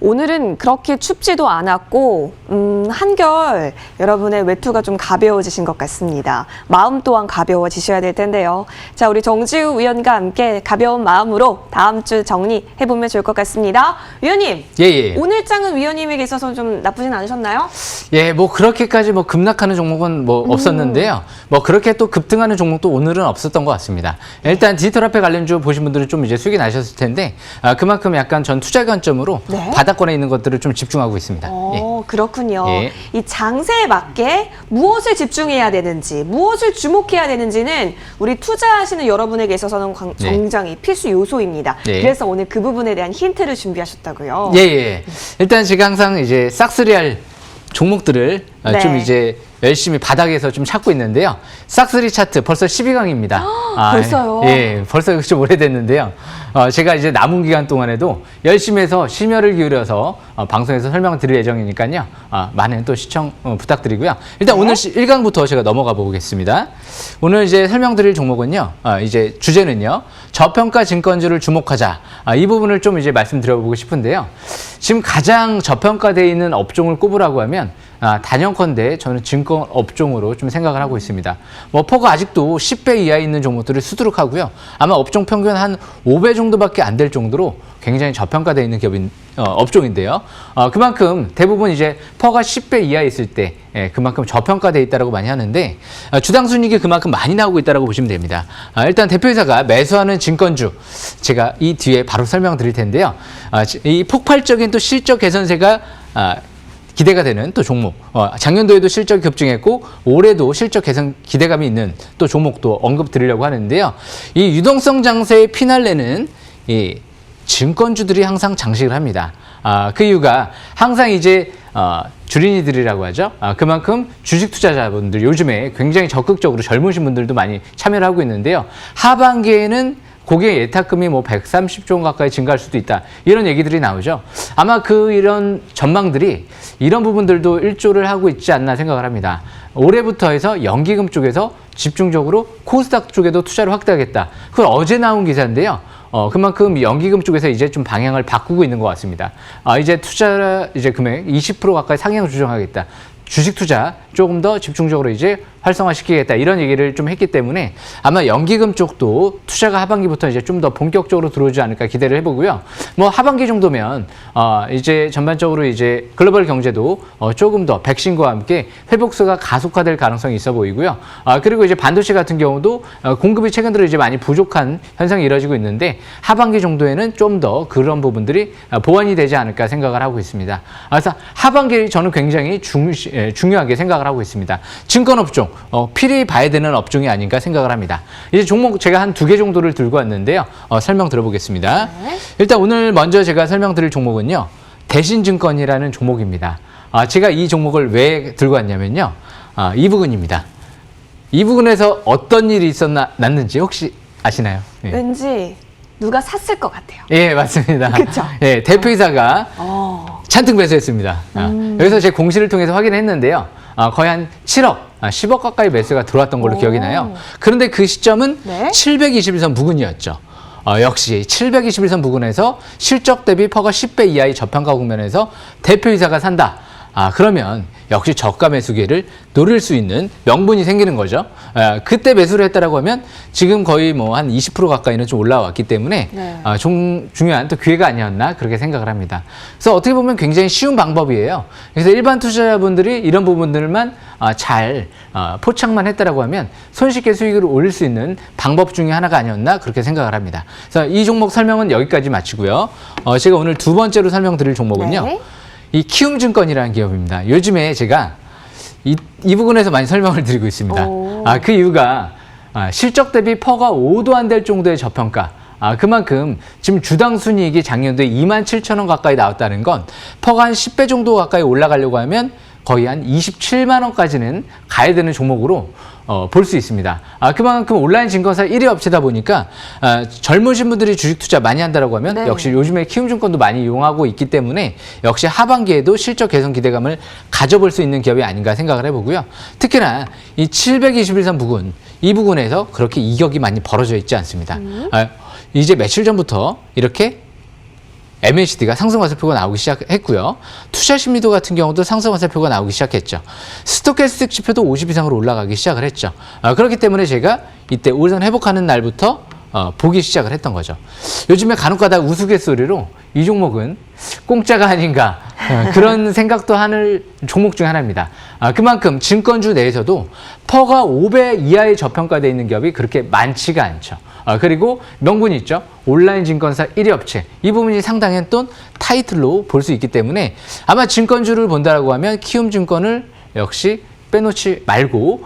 오늘은 그렇게 춥지도 않았고 한결 여러분의 외투가 좀 가벼워지신 것 같습니다. 마음 또한 가벼워지셔야 될 텐데요. 자, 우리 정지우 위원과 함께 가벼운 마음으로 다음 주 정리해보면 좋을 것 같습니다. 위원님, 예. 오늘 장은 위원님에게 있어서 좀 나쁘진 않으셨나요? 예, 뭐 그렇게까지 뭐 급락하는 종목은 뭐 없었는데요. 뭐 그렇게 또 급등하는 종목도 오늘은 없었던 것 같습니다. 일단 디지털 화폐 관련주 보신 분들은 좀 이제 수익이 나셨을 텐데 그만큼 약간 전 투자 관점으로 네. 바닥권에 있는 것들을 좀 집중하고 있습니다. 그렇군요. 예. 이 장세에 맞게 무엇을 집중해야 되는지, 무엇을 주목해야 되는지는 우리 투자하시는 여러분에게 있어서는 굉장히 필수 요소입니다. 네. 그래서 오늘 그 부분에 대한 힌트를 준비하셨다고요. 예. 일단 제가 항상 이제 싹쓸이할 종목들을 네. 좀 이제 열심히 바닥에서 좀 찾고 있는데요. 싹쓸이 차트 벌써 12강입니다. 벌써요? 예, 벌써 좀 오래됐는데요. 제가 이제 남은 기간 동안에도 열심히 해서 심혈을 기울여서 방송에서 설명을 드릴 예정이니까요. 많은 또 시청 부탁드리고요. 일단 네. 오늘 1강부터 제가 넘어가 보겠습니다. 오늘 이제 설명드릴 종목은요. 이제 주제는요. 저평가 증권주를 주목하자. 이 부분을 좀 이제 말씀드려보고 싶은데요. 지금 가장 저평가되어 있는 업종을 꼽으라고 하면 단연컨대 저는 증권 업종으로 좀 생각을 하고 있습니다. 뭐 퍼가 아직도 10배 이하에 있는 종목들을 수두룩하고요. 아마 업종 평균 한 5배 정도밖에 안 될 정도로 굉장히 저평가되어 있는 기업인 업종인데요. 그만큼 대부분 이제 퍼가 10배 이하에 있을 때 그만큼 저평가되어 있다고 많이 하는데 주당 순이익이 그만큼 많이 나오고 있다고 보시면 됩니다. 일단 대표이사가 매수하는 증권주 제가 이 뒤에 바로 설명드릴 텐데요. 이 폭발적인 또 실적 개선세가 기대가 되는 또 종목. 작년도에도 실적이 급증했고 올해도 실적 개선 기대감이 있는 또 종목도 언급 드리려고 하는데요. 이 유동성 장세의 피날레는 이 증권주들이 항상 장식을 합니다. 그 이유가 항상 이제 주린이들이라고 하죠. 그만큼 주식 투자자분들 요즘에 굉장히 적극적으로 젊으신 분들도 많이 참여를 하고 있는데요. 하반기에는 고객 예탁금이 뭐 130조 원 가까이 증가할 수도 있다. 이런 얘기들이 나오죠. 아마 이런 전망들이 이런 부분들도 일조를 하고 있지 않나 생각을 합니다. 올해부터 해서 연기금 쪽에서 집중적으로 코스닥 쪽에도 투자를 확대하겠다. 그건 어제 나온 기사인데요. 그만큼 연기금 쪽에서 이제 좀 방향을 바꾸고 있는 것 같습니다. 이제 투자 금액 20% 가까이 상향 조정하겠다. 주식 투자 조금 더 집중적으로 이제 활성화시키겠다 이런 얘기를 좀 했기 때문에 아마 연기금 쪽도 투자가 하반기부터 이제 좀 더 본격적으로 들어오지 않을까 기대를 해보고요. 뭐 하반기 정도면 이제 전반적으로 이제 글로벌 경제도 조금 더 백신과 함께 회복세가 가속화될 가능성이 있어 보이고요. 그리고 이제 반도체 같은 경우도 공급이 최근 들어 이제 많이 부족한 현상이 이뤄지고 있는데 하반기 정도에는 좀 더 그런 부분들이 보완이 되지 않을까 생각을 하고 있습니다. 그래서 하반기 저는 굉장히 중요하게 생각을 하고 있습니다. 증권업종 필히 봐야 되는 업종이 아닌가 생각을 합니다. 이제 종목 제가 한 2개 정도를 들고 왔는데요. 설명 들어보겠습니다. 네. 일단 오늘 먼저 제가 설명드릴 종목은요. 대신증권이라는 종목입니다. 제가 이 종목을 왜 들고 왔냐면요. 이 부분입니다. 이 부분에서 어떤 일이 났는지 혹시 아시나요? 예. 왠지 누가 샀을 것 같아요. 예, 맞습니다. 그쵸? 예, 대표이사가 잔뜩 매수했습니다. 여기서 제 공시를 통해서 확인했는데요. 거의 한 7억, 10억 가까이 매수가 들어왔던 걸로 기억이 나요. 그런데 그 시점은 네? 721선 부근이었죠. 역시 721선 부근에서 실적 대비 퍼가 10배 이하의 저평가 국면에서 대표이사가 산다. 그러면 역시 저가 매수 기회를 노릴 수 있는 명분이 생기는 거죠. 그때 매수를 했다라고 하면 지금 거의 뭐 한 20% 가까이는 좀 올라왔기 때문에 네. 중요한 또 기회가 아니었나 그렇게 생각을 합니다. 그래서 어떻게 보면 굉장히 쉬운 방법이에요. 그래서 일반 투자자분들이 이런 부분들만 잘 포착만 했다라고 하면 손쉽게 수익을 올릴 수 있는 방법 중에 하나가 아니었나 그렇게 생각을 합니다. 그래서 이 종목 설명은 여기까지 마치고요. 제가 오늘 두 번째로 설명드릴 종목은요. 네. 이 키움증권이라는 기업입니다. 요즘에 제가 이 부분에서 많이 설명을 드리고 있습니다. 그 이유가 실적 대비 퍼가 5도 안 될 정도의 저평가. 그만큼 지금 주당 순이익이 작년도에 27,000원 가까이 나왔다는 건 퍼가 한 10배 정도 가까이 올라가려고 하면 거의 한 27만 원까지는 가야 되는 종목으로 볼 수 있습니다. 그만큼 온라인 증권사 1위 업체다 보니까 젊으신 분들이 주식 투자 많이 한다라고 하면 네. 역시 요즘에 키움증권도 많이 이용하고 있기 때문에 역시 하반기에도 실적 개선 기대감을 가져볼 수 있는 기업이 아닌가 생각을 해보고요. 특히나 이 721선 부근, 이 부근에서 그렇게 이격이 많이 벌어져 있지 않습니다. 이제 며칠 전부터 이렇게 MACD가 상승 화살표가 나오기 시작했고요. 투자 심리도 같은 경우도 상승 화살표가 나오기 시작했죠. 스토캐스틱 지표도 50 이상으로 올라가기 시작을 했죠. 그렇기 때문에 제가 이때 우선 회복하는 날부터 보기 시작을 했던 거죠. 요즘에 간혹가다 우스갯소리로 이 종목은 공짜가 아닌가 그런 생각도 하는 종목 중 하나입니다. 그만큼 증권주 내에서도 퍼가 5배 이하의 저평가되어 있는 기업이 그렇게 많지가 않죠. 그리고 명분이 있죠. 온라인 증권사 1위 업체. 이 부분이 상당한 또 타이틀로 볼 수 있기 때문에 아마 증권주를 본다라고 하면 키움증권을 역시 빼놓지 말고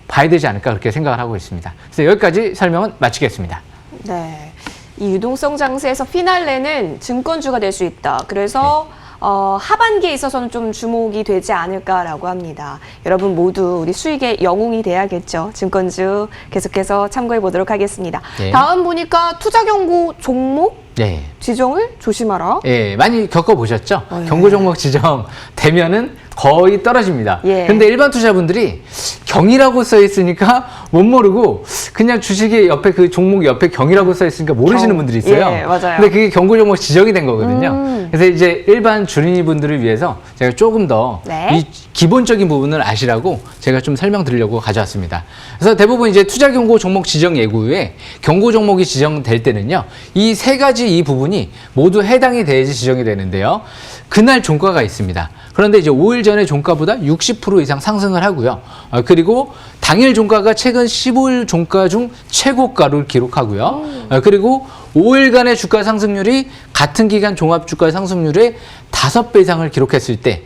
봐야 되지 않을까 그렇게 생각을 하고 있습니다. 그래서 여기까지 설명은 마치겠습니다. 네. 이 유동성 장세에서 피날레는 증권주가 될 수 있다. 그래서 하반기에 있어서는 좀 주목이 되지 않을까라고 합니다. 여러분 모두 우리 수익의 영웅이 돼야겠죠. 증권주 계속해서 참고해 보도록 하겠습니다. 네. 다음 보니까 투자 경고 종목 네. 지정을 조심하라. 예, 많이 겪어보셨죠? 예. 경고 종목 지정 되면은 거의 떨어집니다. 예. 근데 일반 투자분들이 경이라고 써 있으니까 못 모르고 그냥 주식의 옆에 그 종목 옆에 경이라고 써 있으니까 모르시는 분들이 있어요. 예, 맞아요. 근데 그게 경고 종목 지정이 된 거거든요. 그래서 이제 일반 주린이 분들을 위해서 제가 조금 더 이 네. 기본적인 부분을 아시라고 제가 좀 설명드리려고 가져왔습니다. 그래서 대부분 이제 투자 경고 종목 지정 예고에 경고 종목이 지정될 때는요, 이 세 가지 이 부분이 모두 해당이 돼야지 지정이 되는데요. 그날 종가가 있습니다. 그런데 이제 5일 전에 종가보다 60% 이상 상승을 하고요. 그리고 당일 종가가 최근 15일 종가 중 최고가를 기록하고요. 그리고 5일간의 주가 상승률이 같은 기간 종합 주가 상승률의 5배 이상을 기록했을 때,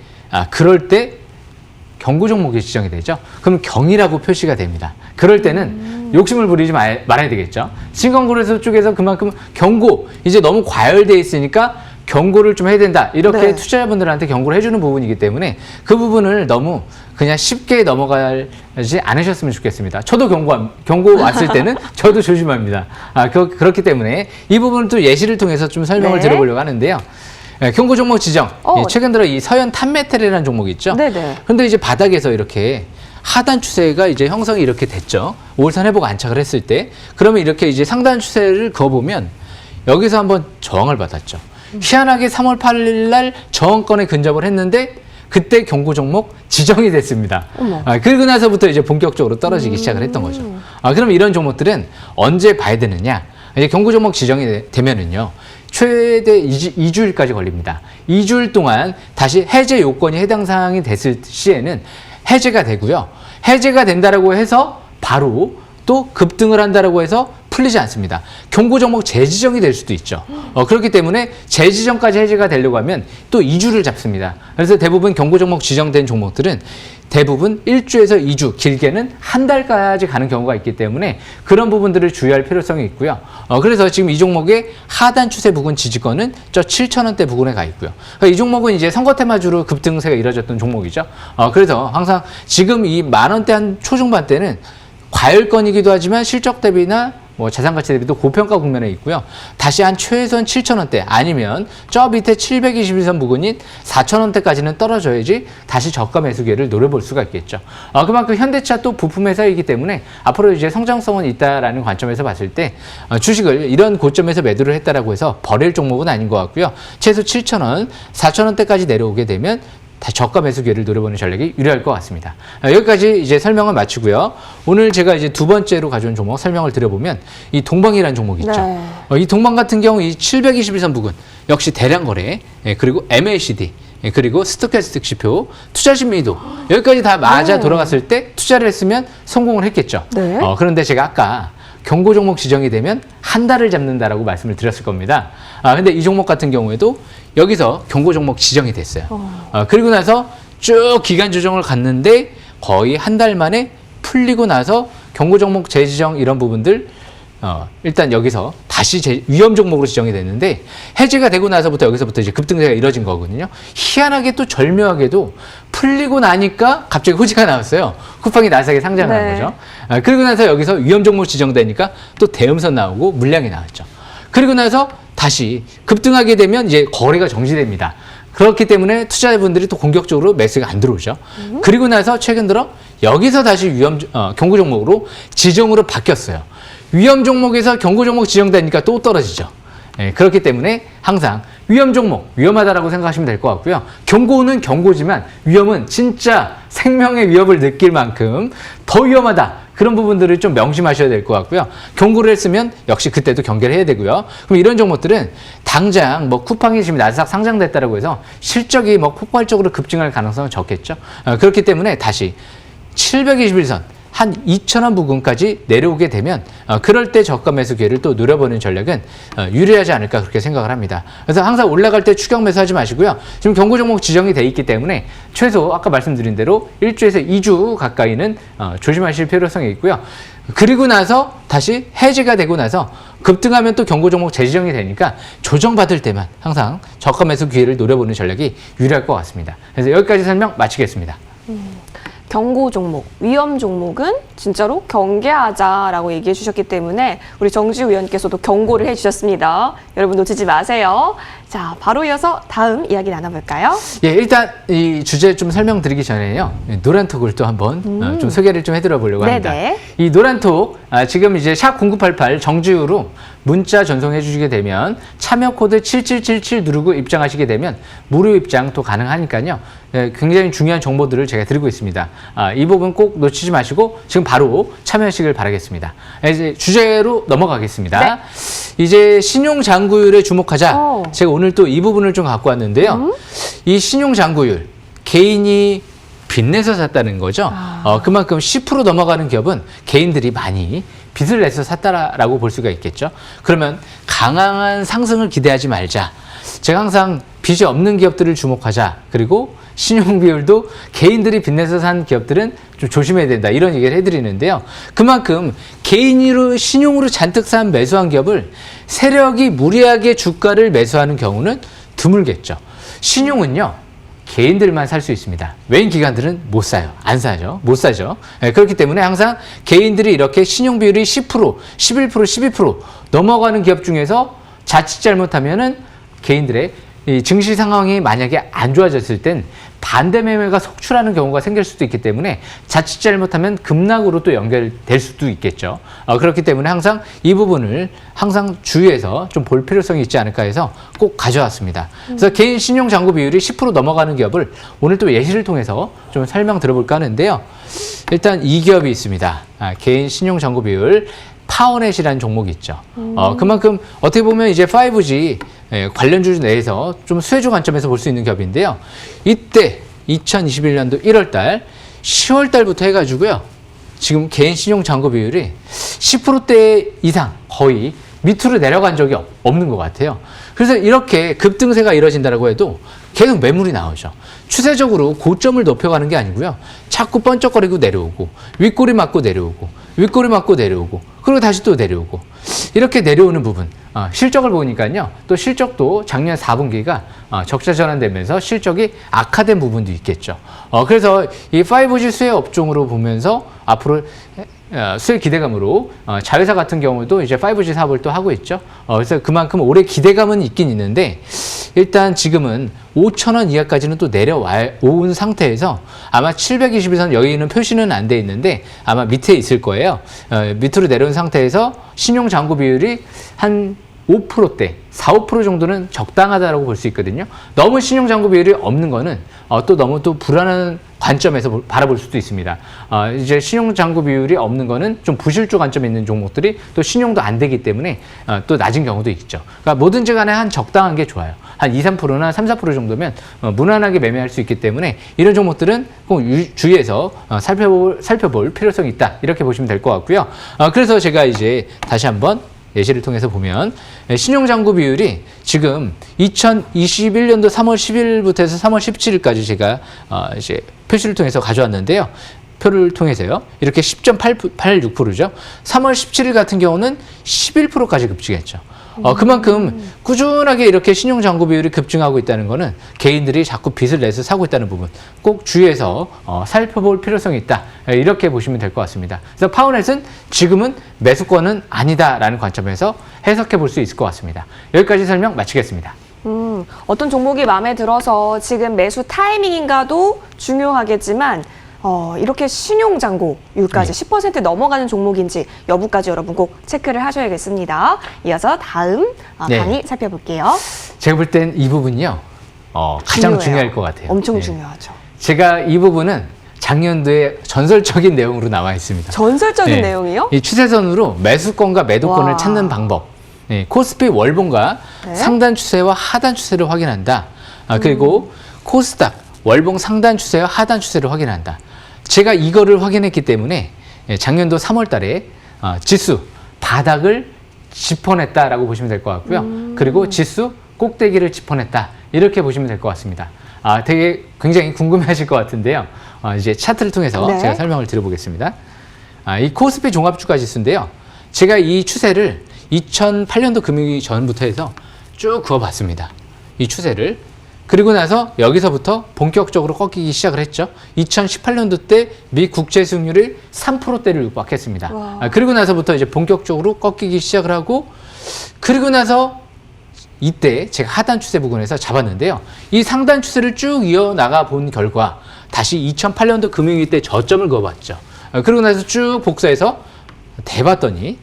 그럴 때 경고 종목이 지정이 되죠. 그럼 경이라고 표시가 됩니다. 그럴 때는 욕심을 부리지 말아야 되겠죠. 증권거래소 쪽에서 그만큼 경고, 이제 너무 과열돼 있으니까 경고를 좀 해야 된다. 이렇게 네. 투자자분들한테 경고를 해주는 부분이기 때문에 그 부분을 너무 그냥 쉽게 넘어가지 않으셨으면 좋겠습니다. 저도 경고 왔을 때는 저도 조심합니다. 그렇기 때문에 이 부분은 또 예시를 통해서 좀 설명을 네. 드려보려고 하는데요. 경고 종목 지정. 최근 들어 이 서현 탑메탈이라는 종목이 있죠. 네네. 근데 이제 바닥에서 이렇게 하단 추세가 이제 형성이 이렇게 됐죠. 5일선 회복 안착을 했을 때. 그러면 이렇게 이제 상단 추세를 그어보면 여기서 한번 저항을 받았죠. 희한하게 3월 8일 날 저항권에 근접을 했는데 그때 경고 종목 지정이 됐습니다. 그리고 나서부터 이제 본격적으로 떨어지기 시작을 했던 거죠. 그럼 이런 종목들은 언제 봐야 되느냐? 이제 경고 종목 지정이 되면은요. 최대 2주일까지 걸립니다. 2주일 동안 다시 해제 요건이 해당 사항이 됐을 시에는 해제가 되고요. 해제가 된다라고 해서 바로 또 급등을 한다라고 해서 풀리지 않습니다. 경고 종목 재지정이 될 수도 있죠. 그렇기 때문에 재지정까지 해제가 되려고 하면 또 2주를 잡습니다. 그래서 대부분 경고 종목 지정된 종목들은 대부분 1주에서 2주, 길게는 한 달까지 가는 경우가 있기 때문에 그런 부분들을 주의할 필요성이 있고요. 그래서 지금 이 종목의 하단 추세 부근 지지권은 저 7,000원대 부근에 가 있고요. 이 종목은 이제 선거 테마주로 급등세가 이뤄졌던 종목이죠. 그래서 항상 지금 이 10,000원대 한 초중반 때는 과열권이기도 하지만 실적 대비나 뭐 자산가치 대비도 고평가 국면에 있고요. 다시 한 최소한 7,000원대 아니면 저 밑에 721선 부근인 4,000원대까지는 떨어져야지 다시 저가 매수 기회를 노려볼 수가 있겠죠. 그만큼 현대차 또 부품 회사이기 때문에 앞으로 이제 성장성은 있다라는 관점에서 봤을 때 주식을 이런 고점에서 매도를 했다라고 해서 버릴 종목은 아닌 것 같고요. 최소 7,000원, 4,000원대까지 내려오게 되면 다시 저가 매수 기회를 노려보는 전략이 유리할 것 같습니다. 여기까지 이제 설명을 마치고요. 오늘 제가 이제 두 번째로 가져온 종목 설명을 드려보면 이 동방이라는 종목 있죠. 네. 이 동방 같은 경우 이 721선 부근 역시 대량 거래, 그리고 MACD, 그리고 스토캐스틱 지표, 투자 심리도 여기까지 다 맞아 돌아갔을 때 투자를 했으면 성공을 했겠죠. 네. 그런데 제가 아까 경고 종목 지정이 되면 한 달을 잡는다라고 말씀을 드렸을 겁니다. 근데 이 종목 같은 경우에도 여기서 경고 종목 지정이 됐어요. 그리고 나서 쭉 기간 조정을 갔는데 거의 한 달 만에 풀리고 나서 경고 종목 재지정 이런 부분들 일단 여기서 다시 위험 종목으로 지정이 됐는데 해제가 되고 나서부터 여기서부터 이제 급등세가 이뤄진 거거든요. 희한하게 또 절묘하게도 풀리고 나니까 갑자기 호지가 나왔어요. 쿠팡이 나스닥에 상장한 네. 거죠. 그리고 나서 여기서 위험 종목 지정되니까 또 대음선 나오고 물량이 나왔죠. 그리고 나서 다시 급등하게 되면 이제 거래가 정지됩니다. 그렇기 때문에 투자자분들이 또 공격적으로 매수가 안 들어오죠. 그리고 나서 최근 들어 여기서 다시 경고 종목으로 지정으로 바뀌었어요. 위험 종목에서 경고 종목 지정되니까 또 떨어지죠. 그렇기 때문에 항상 위험 종목, 위험하다라고 생각하시면 될 것 같고요. 경고는 경고지만 위험은 진짜 생명의 위협을 느낄 만큼 더 위험하다. 그런 부분들을 좀 명심하셔야 될 것 같고요. 경고를 했으면 역시 그때도 경계를 해야 되고요. 그럼 이런 종목들은 당장 뭐 쿠팡이 지금 나스닥 상장됐다라고 해서 실적이 뭐 폭발적으로 급증할 가능성은 적겠죠. 그렇기 때문에 다시 721선 한 2,000원 부근까지 내려오게 되면 그럴 때 저가 매수 기회를 또 노려보는 전략은 유리하지 않을까 그렇게 생각을 합니다. 그래서 항상 올라갈 때 추격 매수하지 마시고요. 지금 경고 종목 지정이 돼 있기 때문에 최소 아까 말씀드린 대로 1주에서 2주 가까이는 조심하실 필요성이 있고요. 그리고 나서 다시 해지가 되고 나서 급등하면 또 경고 종목 재지정이 되니까 조정받을 때만 항상 저가 매수 기회를 노려보는 전략이 유리할 것 같습니다. 그래서 여기까지 설명 마치겠습니다. 경고 종목, 위험 종목은 진짜로 경계하자라고 얘기해 주셨기 때문에 우리 정지우 위원께서도 경고를 해 주셨습니다. 여러분 놓치지 마세요. 자, 바로 이어서 다음 이야기 나눠볼까요? 예, 일단 이 주제 좀 설명드리기 전에요. 노란톡을 또 한번 좀 소개를 좀 해드려 보려고 합니다. 네네. 이 노란톡 지금 이제 샵 0988 정지우로 문자 전송해 주시게 되면 참여 코드 7777 누르고 입장하시게 되면 무료 입장 또 가능하니까요. 굉장히 중요한 정보들을 제가 드리고 있습니다. 이 부분 꼭 놓치지 마시고 지금 바로 참여하시길 바라겠습니다. 이제 주제로 넘어가겠습니다. 네. 이제 신용 잔고율에 주목하자. 오. 제가 오늘 또 이 부분을 좀 갖고 왔는데요. 이 신용 잔고율 개인이 빚내서 샀다는 거죠. 그만큼 10% 넘어가는 기업은 개인들이 많이 빚을 내서 샀다라고 볼 수가 있겠죠. 그러면 강한 상승을 기대하지 말자. 제가 항상 빚이 없는 기업들을 주목하자. 그리고 신용 비율도 개인들이 빚내서 산 기업들은 좀 조심해야 된다. 이런 얘기를 해드리는데요. 그만큼 개인으로 신용으로 잔뜩 산 매수한 기업을 세력이 무리하게 주가를 매수하는 경우는 드물겠죠. 신용은요. 개인들만 살 수 있습니다. 외인 기관들은 못 사요. 안 사죠. 못 사죠. 그렇기 때문에 항상 개인들이 이렇게 신용 비율이 10%, 11%, 12% 넘어가는 기업 중에서 자칫 잘못하면은 개인들의 이 증시 상황이 만약에 안 좋아졌을 땐 반대 매매가 속출하는 경우가 생길 수도 있기 때문에 자칫 잘못하면 급락으로 또 연결될 수도 있겠죠. 그렇기 때문에 항상 이 부분을 항상 주의해서 좀 볼 필요성이 있지 않을까 해서 꼭 가져왔습니다. 그래서 개인 신용 잔고 비율이 10% 넘어가는 기업을 오늘 또 예시를 통해서 좀 설명 들어볼까 하는데요. 일단 이 기업이 있습니다. 개인 신용 잔고 비율 파워넷이라는 종목이 있죠. 그만큼 어떻게 보면 이제 5G 관련주 내에서 좀 수혜주 관점에서 볼 수 있는 기업인데요. 이때 2021년도 1월달, 10월달부터 해가지고요. 지금 개인 신용 잔고 비율이 10%대 이상 거의 밑으로 내려간 적이 없는 것 같아요. 그래서 이렇게 급등세가 이뤄진다고 해도 계속 매물이 나오죠. 추세적으로 고점을 높여가는 게 아니고요. 자꾸 번쩍거리고 내려오고 윗꼬리 맞고 내려오고 윗꼬리 맞고 내려오고 그리고 다시 또 내려오고 이렇게 내려오는 부분 실적을 보니까요. 또 실적도 작년 4분기가 적자 전환되면서 실적이 악화된 부분도 있겠죠. 그래서 이 5G 수혜 업종으로 보면서 앞으로 수혜 기대감으로 자회사 같은 경우도 이제 5G 사업을 또 하고 있죠. 그래서 그만큼 올해 기대감은 있긴 있는데 일단 지금은 5,000원 이하까지는 또 내려온 상태에서 아마 721선 여기는 표시는 안 돼 있는데 아마 밑에 있을 거예요. 밑으로 내려온 상태에서 신용 잔고 비율이 한 5%대, 4, 5% 정도는 적당하다고 볼 수 있거든요. 너무 신용 잔고 비율이 없는 거는 또 너무 또 불안한 관점에서 바라볼 수도 있습니다. 이제 신용 잔고 비율이 없는 거는 좀 부실주 관점에 있는 종목들이 또 신용도 안 되기 때문에 또 낮은 경우도 있죠. 그러니까 뭐든지 간에 한 적당한 게 좋아요. 한 2, 3%나 3, 4% 정도면 무난하게 매매할 수 있기 때문에 이런 종목들은 꼭 주의해서 살펴볼 필요성이 있다. 이렇게 보시면 될 것 같고요. 그래서 제가 이제 다시 한번 예시를 통해서 보면 신용잔고 비율이 지금 2021년도 3월 10일부터 해서 3월 17일까지 제가 이제 표시를 통해서 가져왔는데요. 표를 통해서요. 이렇게 10.86%죠. 3월 17일 같은 경우는 11%까지 급증했죠. 그만큼 꾸준하게 이렇게 신용 잔고 비율이 급증하고 있다는 거는 개인들이 자꾸 빚을 내서 사고 있다는 부분 꼭 주의해서 살펴볼 필요성이 있다. 이렇게 보시면 될 것 같습니다. 그래서 파워넷은 지금은 매수권은 아니다라는 관점에서 해석해 볼 수 있을 것 같습니다. 여기까지 설명 마치겠습니다. 어떤 종목이 마음에 들어서 지금 매수 타이밍인가도 중요하겠지만 이렇게 신용잔고율까지 10% 넘어가는 종목인지 여부까지 여러분 꼭 체크를 하셔야겠습니다. 이어서 다음 네. 강의 살펴볼게요. 제가 볼 땐 이 부분이요. 가장 중요해요. 중요할 것 같아요. 엄청 네. 중요하죠. 제가 이 부분은 작년도에 전설적인 내용으로 나와 있습니다. 전설적인 네. 내용이요? 이 추세선으로 매수권과 매도권을 와. 찾는 방법. 네. 코스피 월봉과 네. 상단 추세와 하단 추세를 확인한다. 그리고 코스닥 월봉 상단 추세와 하단 추세를 확인한다. 제가 이거를 확인했기 때문에 작년도 3월 달에 지수 바닥을 짚어냈다라고 보시면 될 것 같고요. 그리고 지수 꼭대기를 짚어냈다. 이렇게 보시면 될 것 같습니다. 되게 굉장히 궁금해하실 것 같은데요. 이제 차트를 통해서 네. 제가 설명을 드려보겠습니다. 이 코스피 종합주가 지수인데요. 제가 이 추세를 2008년도 금융위기 전부터 해서 쭉 그어봤습니다. 이 추세를. 그리고 나서 여기서부터 본격적으로 꺾이기 시작을 했죠. 2018년도 때 미 국채 수익률이 3%대를 육박했습니다. 그리고 나서부터 이제 본격적으로 꺾이기 시작을 하고 그리고 나서 이때 제가 하단 추세 부근에서 잡았는데요. 이 상단 추세를 쭉 이어나가 본 결과 다시 2008년도 금융위기 때 저점을 그어봤죠. 그리고 나서 쭉 복사해서 대봤더니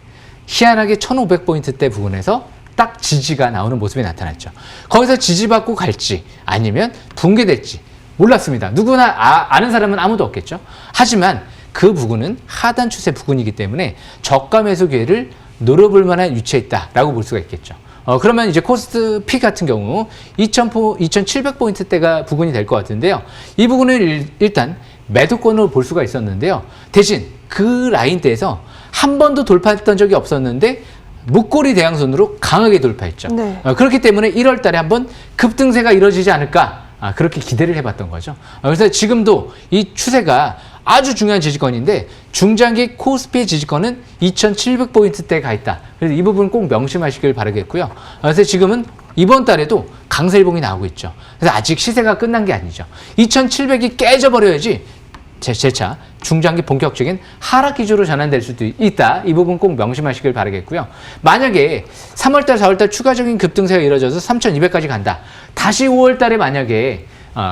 희한하게 1500포인트대 부근에서 딱 지지가 나오는 모습이 나타났죠. 거기서 지지받고 갈지 아니면 붕괴될지 몰랐습니다. 누구나 아는 사람은 아무도 없겠죠. 하지만 그 부근은 하단 추세 부근이기 때문에 저가 매수 기회를 노려볼 만한 위치에 있다라고 볼 수가 있겠죠. 그러면 이제 코스피 같은 경우 2700포인트대가 부근이 될 것 같은데요. 이 부분은 일단 매도권으로 볼 수가 있었는데요. 대신 그 라인대에서 한 번도 돌파했던 적이 없었는데 목걸이 대양선으로 강하게 돌파했죠. 네. 그렇기 때문에 1월 달에 한번 급등세가 이루어지지 않을까 그렇게 기대를 해봤던 거죠. 그래서 지금도 이 추세가 아주 중요한 지지권인데 중장기 코스피의 지지권은 2700포인트대에 가 있다. 그래서 이 부분 꼭 명심하시길 바라겠고요. 그래서 지금은 이번 달에도 강세일봉이 나오고 있죠. 그래서 아직 시세가 끝난 게 아니죠. 2700이 깨져버려야지 재차 중장기 본격적인 하락 기조로 전환될 수도 있다. 이 부분 꼭 명심하시길 바라겠고요. 만약에 3월달, 4월달 추가적인 급등세가 이루어져서 3200까지 간다. 다시 5월달에 만약에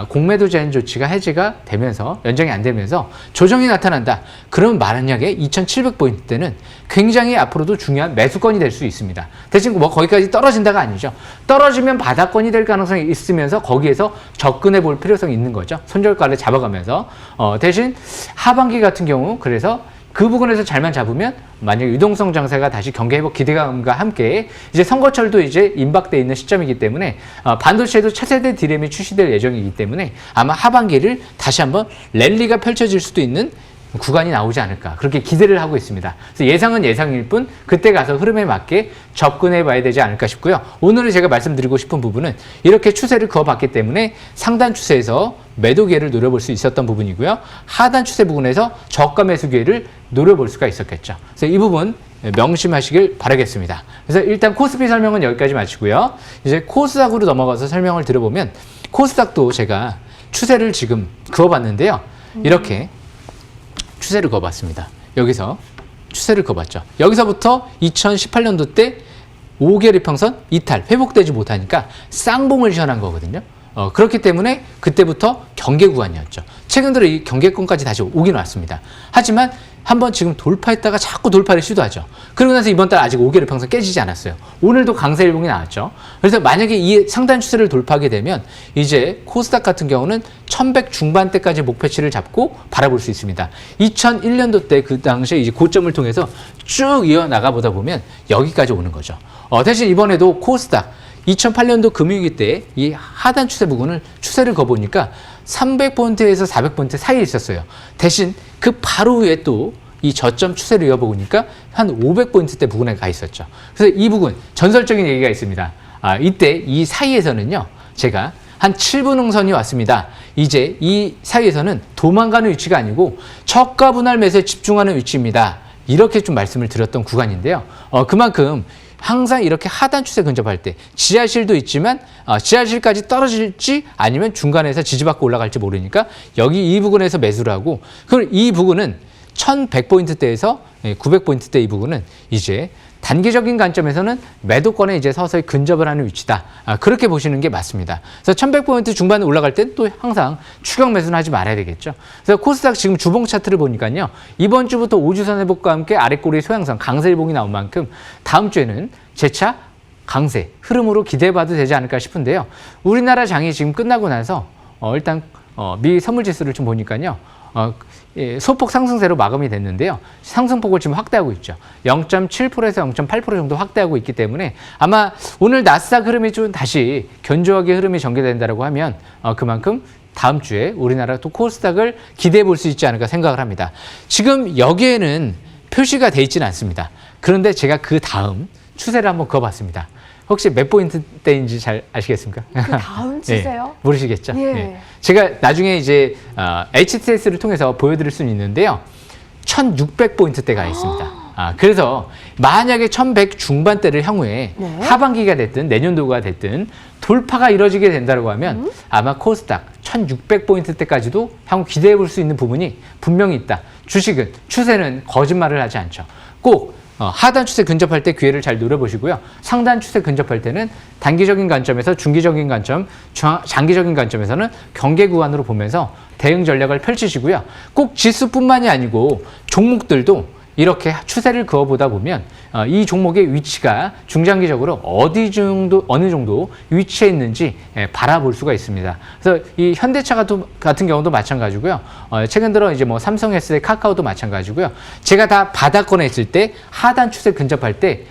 공매도 제한 조치가 해제가 되면서 연장이 안 되면서 조정이 나타난다. 그러면 만약에 2700포인트대는 굉장히 앞으로도 중요한 매수권이 될 수 있습니다. 대신 뭐 거기까지 떨어진다가 아니죠. 떨어지면 바닥권이 될 가능성이 있으면서 거기에서 접근해 볼 필요성이 있는 거죠. 손절가를 잡아가면서 대신 하반기 같은 경우 그래서 그 부분에서 잘만 잡으면 만약 유동성 장세가 다시 경기 회복 기대감과 함께 이제 선거철도 이제 임박돼 있는 시점이기 때문에 반도체도 차세대 디램이 출시될 예정이기 때문에 아마 하반기를 다시 한번 랠리가 펼쳐질 수도 있는 구간이 나오지 않을까 그렇게 기대를 하고 있습니다. 그래서 예상은 예상일 뿐 그때 가서 흐름에 맞게 접근해 봐야 되지 않을까 싶고요. 오늘은 제가 말씀드리고 싶은 부분은 이렇게 추세를 그어봤기 때문에 상단 추세에서 매도 기회를 노려볼 수 있었던 부분이고요. 하단 추세 부분에서 저가 매수 기회를 노려볼 수가 있었겠죠. 그래서 이 부분 명심하시길 바라겠습니다. 그래서 일단 코스피 설명은 여기까지 마치고요. 이제 코스닥으로 넘어가서 설명을 드려보면 코스닥도 제가 추세를 지금 그어봤는데요. 이렇게 추세를 그어봤습니다. 여기서 추세를 그어봤죠. 여기서부터 2018년도 때 5개월 이평선 이탈, 회복되지 못하니까 쌍봉을 시현한 거거든요. 그렇기 때문에 그때부터 경계 구간이었죠. 최근 들어 이 경계권까지 다시 오긴 왔습니다. 하지만 한번 지금 돌파했다가 자꾸 돌파를 시도하죠. 그러고 나서 이번 달 아직 5개월 이평선 깨지지 않았어요. 오늘도 강세일봉이 나왔죠. 그래서 만약에 이 상단 추세를 돌파하게 되면 이제 코스닥 같은 경우는 1100 중반대까지 목표치를 잡고 바라볼 수 있습니다. 2001년도 때 그 당시에 이제 고점을 통해서 쭉 이어나가 보다 보면 여기까지 오는 거죠. 대신 이번에도 코스닥 2008년도 금융위기 때 이 하단 추세 부분을 추세를 그어보니까 300포인트에서 400포인트 사이에 있었어요. 대신 그 바로 위에 또 이 저점 추세를 이어보니까 한 500포인트대 부근에 가 있었죠. 그래서 이 부분 전설적인 얘기가 있습니다. 이때 이 사이에서는요. 제가 한 7분 응선이 왔습니다. 이제 이 사이에서는 도망가는 위치가 아니고 저가 분할 매수에 집중하는 위치입니다. 이렇게 좀 말씀을 드렸던 구간인데요. 그만큼 항상 이렇게 하단 추세 근접할 때 지하실도 있지만 지하실까지 떨어질지 아니면 중간에서 지지받고 올라갈지 모르니까 여기 이 부분에서 매수를 하고, 그럼 이 부분은 1100포인트대에서 900포인트대 이 부분은 이제 단기적인 관점에서는 매도권에 이제 서서히 근접을 하는 위치다. 그렇게 보시는 게 맞습니다. 그래서 1100포인트 중반에 올라갈 땐 또 항상 추격 매수는 하지 말아야 되겠죠. 그래서 코스닥 지금 주봉 차트를 보니까요. 이번 주부터 5주선 회복과 함께 아래꼬리 소양선 강세일봉이 나온 만큼 다음 주에는 재차 강세 흐름으로 기대해봐도 되지 않을까 싶은데요. 우리나라 장이 지금 끝나고 나서 일단 미 선물지수를 좀 보니까요. 소폭 상승세로 마감이 됐는데요. 상승폭을 지금 확대하고 있죠. 0.7%에서 0.8% 정도 확대하고 있기 때문에 아마 오늘 나스닥 흐름이 좀 다시 견조하게 흐름이 전개된다고 하면 그만큼 다음 주에 우리나라 또 코스닥을 기대해 볼 수 있지 않을까 생각을 합니다. 지금 여기에는 표시가 돼 있지는 않습니다. 그런데 제가 그 다음 추세를 한번 그어봤습니다. 혹시 몇 포인트대인지 잘 아시겠습니까? 그 다음 추세요? 네, 모르시겠죠? 예. 네. 제가 나중에 이제 HTS를 통해서 보여드릴 수는 있는데요. 1600포인트대가 있습니다. 그래서 만약에 1100 중반대를 향후에 네. 하반기가 됐든 내년도가 됐든 돌파가 이루어지게 된다고 하면 아마 코스닥 1600포인트대까지도 향후 기대해 볼 수 있는 부분이 분명히 있다. 주식은, 추세는 거짓말을 하지 않죠. 꼭 하단 추세 근접할 때 기회를 잘 노려보시고요. 상단 추세 근접할 때는 단기적인 관점에서 중기적인 관점, 장기적인 관점에서는 경계 구간으로 보면서 대응 전략을 펼치시고요. 꼭 지수뿐만이 아니고 종목들도 이렇게 추세를 그어보다 보면 이 종목의 위치가 중장기적으로 어느 정도 위치해 있는지 바라볼 수가 있습니다. 그래서 이 현대차 같은 경우도 마찬가지고요. 최근 들어 이제 뭐 삼성 S대 카카오도 마찬가지고요. 제가 다 바닥권에 있을 때 하단 추세 근접할 때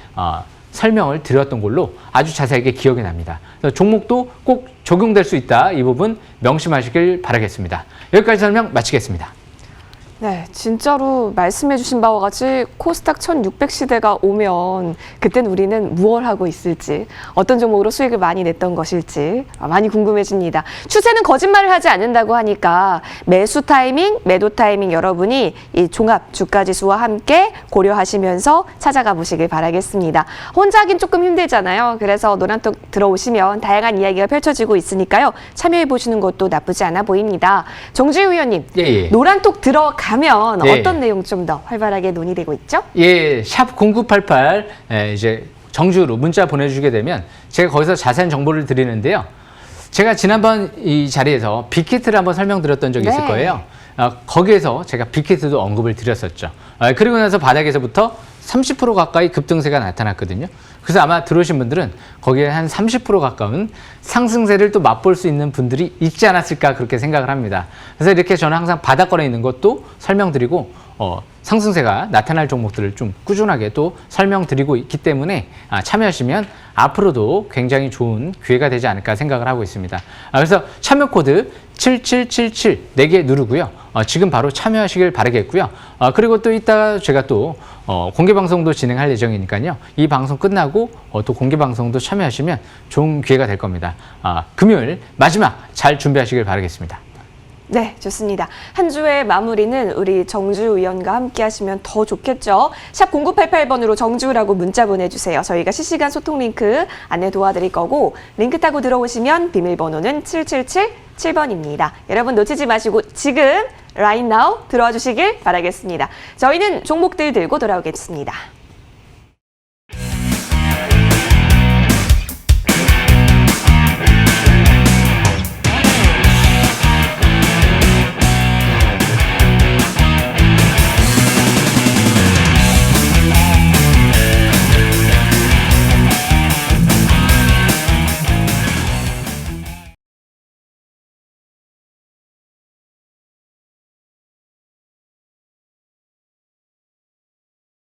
설명을 드렸던 걸로 아주 자세하게 기억이 납니다. 그래서 종목도 꼭 적용될 수 있다. 이 부분 명심하시길 바라겠습니다. 여기까지 설명 마치겠습니다. 네, 진짜로 말씀해 주신 바와 같이 코스닥 1600시대가 오면 그땐 우리는 무엇을 하고 있을지, 어떤 종목으로 수익을 많이 냈던 것일지 많이 궁금해집니다. 추세는 거짓말을 하지 않는다고 하니까 매수 타이밍, 매도 타이밍 여러분이 이 종합 주가지수와 함께 고려하시면서 찾아가 보시길 바라겠습니다. 혼자 하긴 조금 힘들잖아요. 그래서 노란톡 들어오시면 다양한 이야기가 펼쳐지고 있으니까요. 참여해 보시는 것도 나쁘지 않아 보입니다. 정지우 의원님, 예. 노란톡 들어가면 네. 어떤 내용 좀 더 활발하게 논의되고 있죠? 예, 샵 0988 이제 정주로 문자 보내주게 되면 제가 거기서 자세한 정보를 드리는데요. 제가 지난번 이 자리에서 빅히트를 한번 설명드렸던 적이 있을 네. 거예요. 거기에서 제가 빅히트도 언급을 드렸었죠. 그리고 나서 바닥에서부터 30% 가까이 급등세가 나타났거든요. 그래서 아마 들어오신 분들은 거기에 한 30% 가까운 상승세를 또 맛볼 수 있는 분들이 있지 않았을까 그렇게 생각을 합니다. 그래서 이렇게 저는 항상 바닥권에 있는 것도 설명드리고 상승세가 나타날 종목들을 좀 꾸준하게 또 설명드리고 있기 때문에 참여하시면 앞으로도 굉장히 좋은 기회가 되지 않을까 생각을 하고 있습니다. 그래서 참여 코드 7777 4개 누르고요. 지금 바로 참여하시길 바라겠고요. 그리고 또 이따가 제가 또 공개 방송도 진행할 예정이니까요. 이 방송 끝나고 또 공개 방송도 참여하시면 좋은 기회가 될 겁니다. 금요일 마지막 잘 준비하시길 바라겠습니다. 네, 좋습니다. 한 주의 마무리는 우리 정주 의원과 함께 하시면 더 좋겠죠. 샵 0988번으로 정주라고 문자 보내주세요. 저희가 실시간 소통 링크 안내 도와드릴 거고 링크 타고 들어오시면 비밀번호는 7777번입니다. 여러분 놓치지 마시고 지금 right now 들어와 주시길 바라겠습니다. 저희는 종목들 들고 돌아오겠습니다.